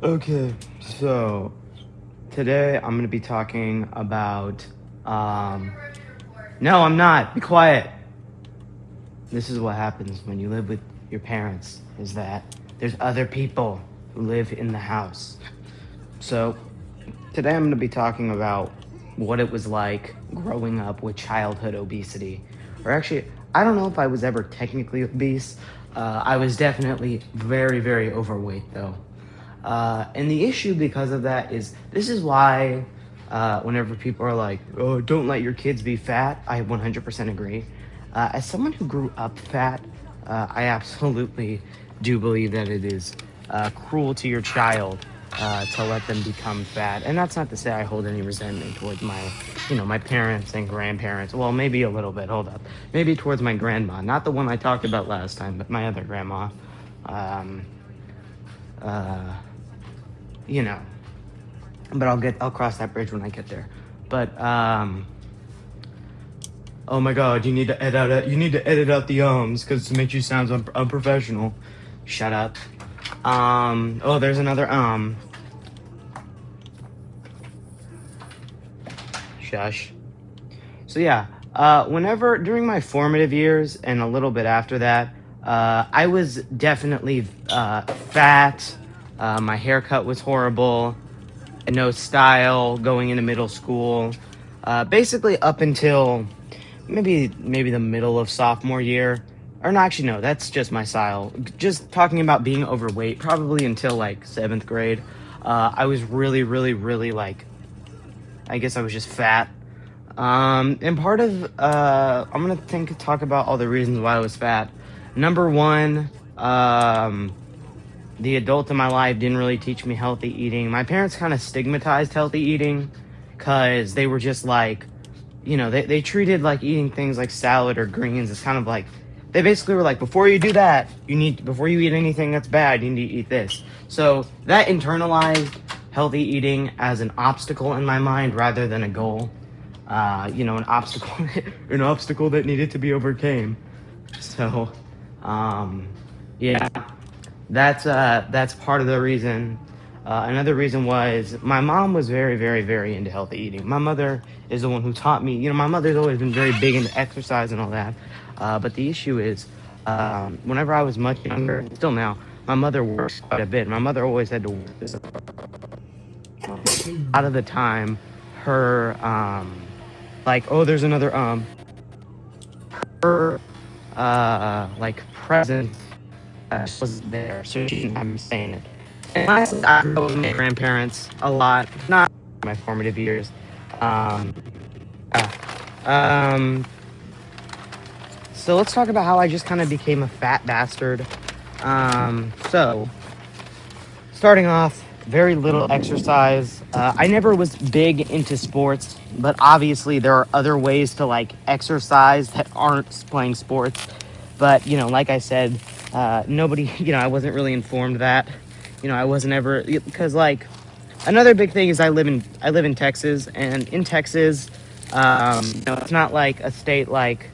Okay, so today I'm gonna be talking about. No, I'm not. Be quiet. This is what happens when you live with your parents. Is that there's other people who live in the house. So today I'm gonna be talking about what it was like growing up with childhood obesity, or actually, I don't know if I was ever technically obese. I was definitely very, very overweight though. And the issue because of that is this is why whenever people are like, oh, don't let your kids be fat, I 100% agree. As someone who grew up fat, I absolutely do believe that it is cruel to your child to let them become fat. And that's not to say I hold any resentment towards my parents and grandparents. Well, maybe a little bit. Hold up. Maybe towards my grandma, not the one I talked about last time, but my other grandma. Um, uh, you know, but I'll cross that bridge when I get there. But oh my God, you need to edit out the because it makes you sound unprofessional. Shut up. Oh, there's another Shush. So yeah, whenever during my formative years and a little bit after that, I was definitely fat. My haircut was horrible. No style going into middle school. Basically up until maybe the middle of sophomore year. Or no, actually no, that's just my style. Just talking about being overweight, probably until like 7th grade. I was really, really, really like, I guess I was just fat. And part of I'm gonna talk about all the reasons why I was fat. Number one, the adult in my life didn't really teach me healthy eating. My parents kind of stigmatized healthy eating because they were just like, they treated like eating things like salad or greens as kind of like, they basically were like, before you do that, before you eat anything that's bad, you need to eat this. So that internalized healthy eating as an obstacle in my mind rather than a goal. An obstacle, an obstacle that needed to be overcame. So, um, yeah, that's part of the reason. Another reason was my mom was very, very, very into healthy eating. My mother is the one who taught me. My mother's always been very big into exercise and all that. But the issue is, whenever I was much younger, still now, my mother works quite a bit. My mother always had to work this a lot of the time. Her, like, oh, there's another, her, like, presence was there, so she didn't have me saying it. And honestly, I grew up with my grandparents a lot, not my formative years. Um, uh, um, so let's talk about how I just kind of became a fat bastard. So starting off, very little exercise. I never was big into sports, but obviously there are other ways to like exercise that aren't playing sports. But like I said, nobody, I wasn't really informed that. I wasn't ever because like another big thing is I live in Texas, and in Texas, it's not like a state like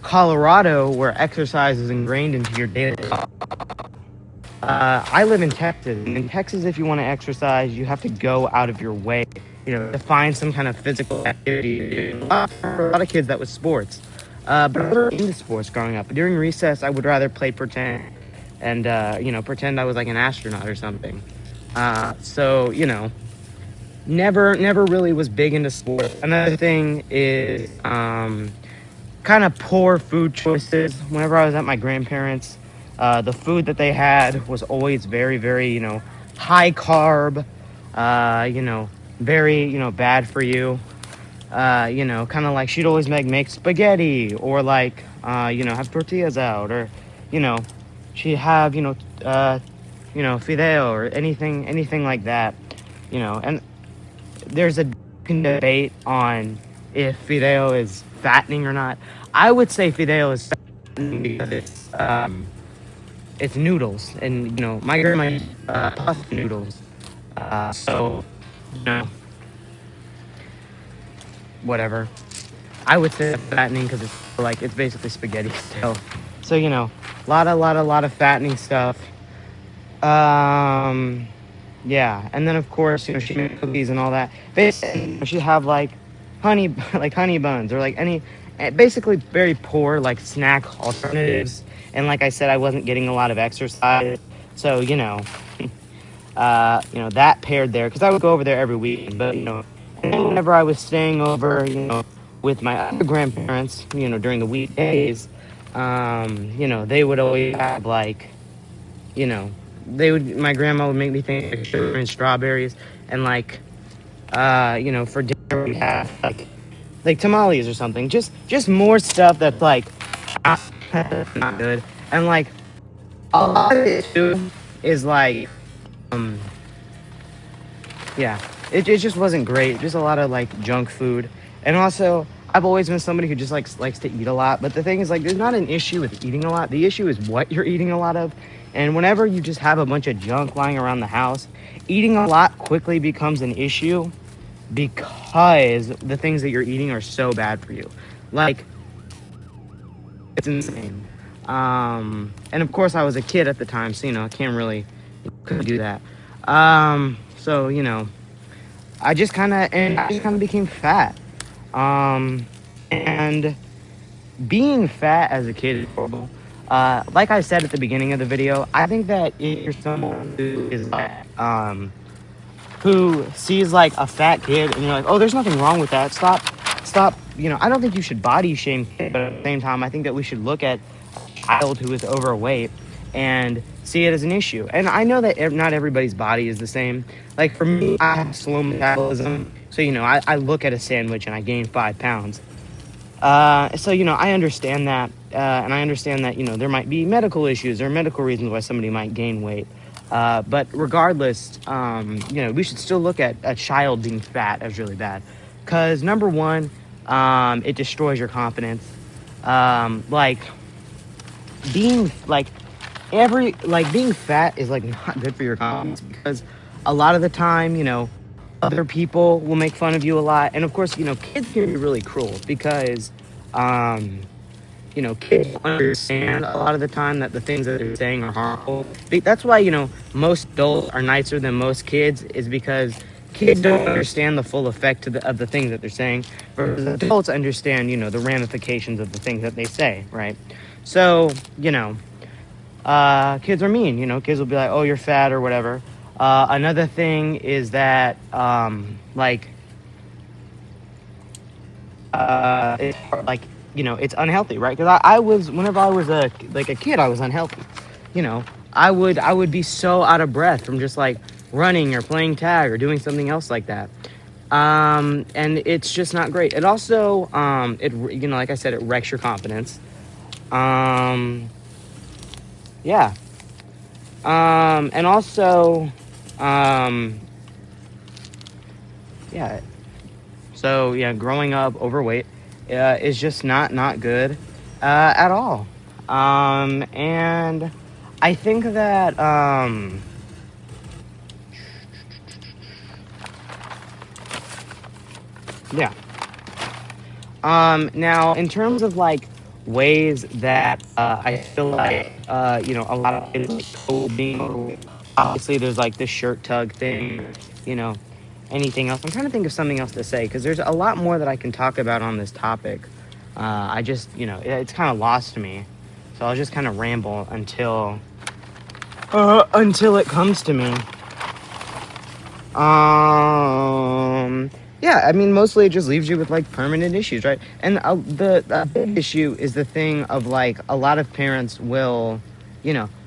Colorado where exercise is ingrained into your daily. I live in Texas. And in Texas, if you want to exercise, you have to go out of your way, to find some kind of physical activity. For a lot of kids, that was sports. But I was never into sports growing up. During recess, I would rather play pretend and, pretend I was like an astronaut or something. So, never really was big into sports. Another thing is kind of poor food choices. Whenever I was at my grandparents', the food that they had was always very, very, high carb, very, bad for you. Kind of like she'd always make spaghetti or like, have tortillas out or, you know, she'd have, fideo or anything like that, and there's a debate on if fideo is fattening or not. I would say fideo is fattening because it's noodles, and my grandma used pasta noodles. So you know, whatever. I would say it's fattening because it's basically spaghetti still. So lot of fattening stuff. Um, Yeah, and then of course, she made cookies and all that. Basically, she'd have like honey, like honey buns or like any, basically very poor like snack alternatives. And like I said, I wasn't getting a lot of exercise, so that paired there because I would go over there every weekend. But and then whenever I was staying over, with my other grandparents, during the weekdays, they would always have like you know, my grandma would make me think like sugar and strawberries, and like, for dinner we have like tamales or something. Just more stuff that's like not, not good, and like a lot of it too is like, um, yeah, it just wasn't great. Just a lot of like junk food, and also I've always been somebody who just likes to eat a lot. But the thing is, like, there's not an issue with eating a lot. The issue is what you're eating a lot of, and whenever you just have a bunch of junk lying around the house, eating a lot quickly becomes an issue because the things that you're eating are so bad for you. Like, it's insane. And of course, I was a kid at the time, so I can't really couldn't do that. So I just kind of became fat. Um, and being fat as a kid is horrible. Like I said at the beginning of the video, I think that if you're someone who is like, who sees like a fat kid and you're like, oh, there's nothing wrong with that. Stop. I don't think you should body shame kids, but at the same time, I think that we should look at a child who is overweight and see it as an issue. And I know that not everybody's body is the same. Like for me, I have slow metabolism. So, I look at a sandwich and I gain 5 pounds. So, I understand that. And I understand that, there might be medical issues or medical reasons why somebody might gain weight. But regardless, we should still look at a child being fat as really bad. Because number one, it destroys your confidence. Like being like being fat is like not good for your confidence because a lot of the time, other people will make fun of you a lot. And of course, kids can be really cruel because, kids don't understand a lot of the time that the things that they're saying are harmful. That's why, most adults are nicer than most kids is because kids don't understand the full effect of the things that they're saying. Whereas adults understand, the ramifications of the things that they say, right? So, kids are mean, kids will be like, oh, you're fat or whatever. Another thing is that, it's like, it's unhealthy, right? Because whenever I was a kid, I was unhealthy. I would be so out of breath from just like running or playing tag or doing something else like that. And it's just not great. It also, like I said, it wrecks your confidence. Yeah. And also, um, yeah. So yeah, growing up overweight is just not good at all. And I think that yeah. Now in terms of like ways that I feel like a lot of kids like cope being overweight. Obviously, there's like the shirt tug thing, you know, anything else. I'm trying to think of something else to say because there's a lot more that I can talk about on this topic. I just, it's kind of lost to me, so I'll just kind of ramble until it comes to me. Yeah, I mean, mostly it just leaves you with like permanent issues, right? And the big issue is the thing of like a lot of parents will,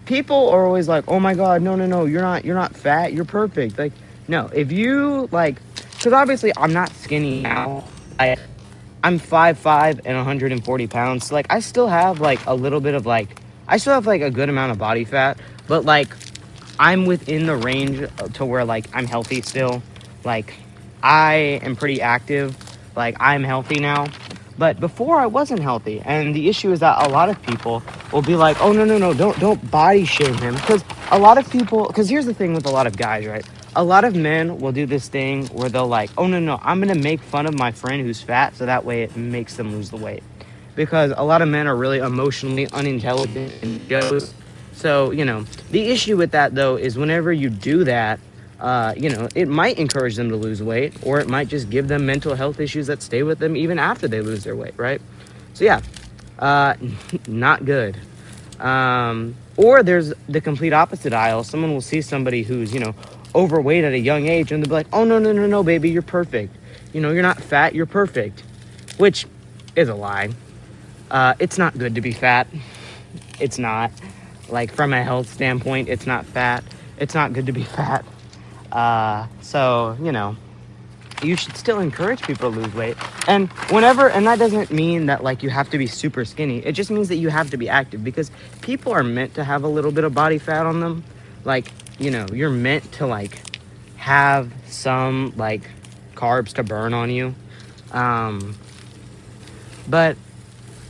people are always like, oh my God, no, you're not fat, you're perfect. Like, no, if you like, because obviously I'm not skinny now. I'm 5'5" and 140 pounds. So like, I still have like a little bit of like, I still have like a good amount of body fat, but like I'm within the range to where like I'm healthy still. Like I am pretty active. Like I'm healthy now. But before I wasn't healthy. And the issue is that a lot of people will be like, oh no, don't body shame him. Because a lot of people, because here's the thing with a lot of guys, right? A lot of men will do this thing where they'll like, oh no, I'm gonna make fun of my friend who's fat so that way it makes them lose the weight. Because a lot of men are really emotionally unintelligent and shows. So, the issue with that though is whenever you do that, it might encourage them to lose weight, or it might just give them mental health issues that stay with them even after they lose their weight, right? So yeah, not good. Or there's the complete opposite aisle. Someone will see somebody who's, overweight at a young age, and they'll be like, oh, no, no, no, no, baby, you're perfect. You're not fat, you're perfect, which is a lie. It's not good to be fat. It's not. Like, from a health standpoint, it's not fat. It's not good to be fat. So, you should still encourage people to lose weight. And that doesn't mean that, like, you have to be super skinny. It just means that you have to be active, because people are meant to have a little bit of body fat on them. Like, you're meant to, like, have some, like, carbs to burn on you. But,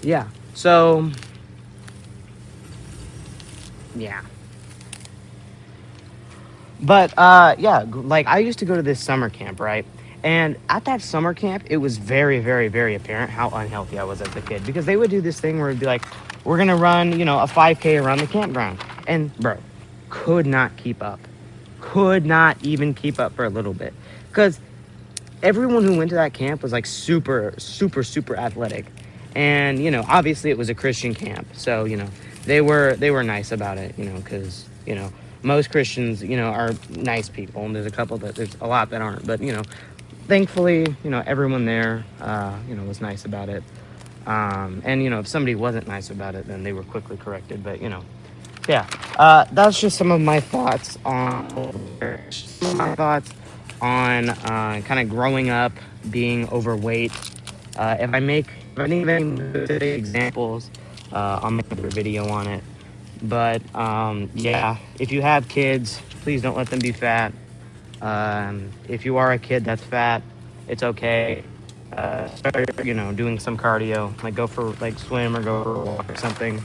yeah. So, yeah. But, yeah, like, I used to go to this summer camp, right? And at that summer camp, it was very, very, very apparent how unhealthy I was as a kid, because they would do this thing where it'd be like, we're going to run, a 5K around the campground. And, bro, could not keep up. Could not even keep up for a little bit. Because everyone who went to that camp was, like, super, super, super athletic. And, obviously it was a Christian camp. So, they were nice about it, because, most Christians, are nice people. And there's a lot that aren't. But, thankfully, everyone there, was nice about it. And, if somebody wasn't nice about it, then they were quickly corrected. But, yeah, that's just some of my thoughts on kind of growing up, being overweight. If I think of any specific examples, I'll make another video on it. But yeah, if you have kids, please don't let them be fat. If you are a kid that's fat, it's okay. Start, doing some cardio, like go for like swim or go for a walk or something.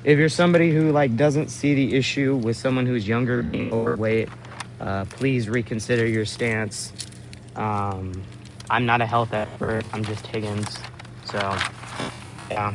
If you're somebody who like doesn't see the issue with someone who's younger being overweight, please reconsider your stance. I'm not a health expert. I'm just Higgins. So, yeah.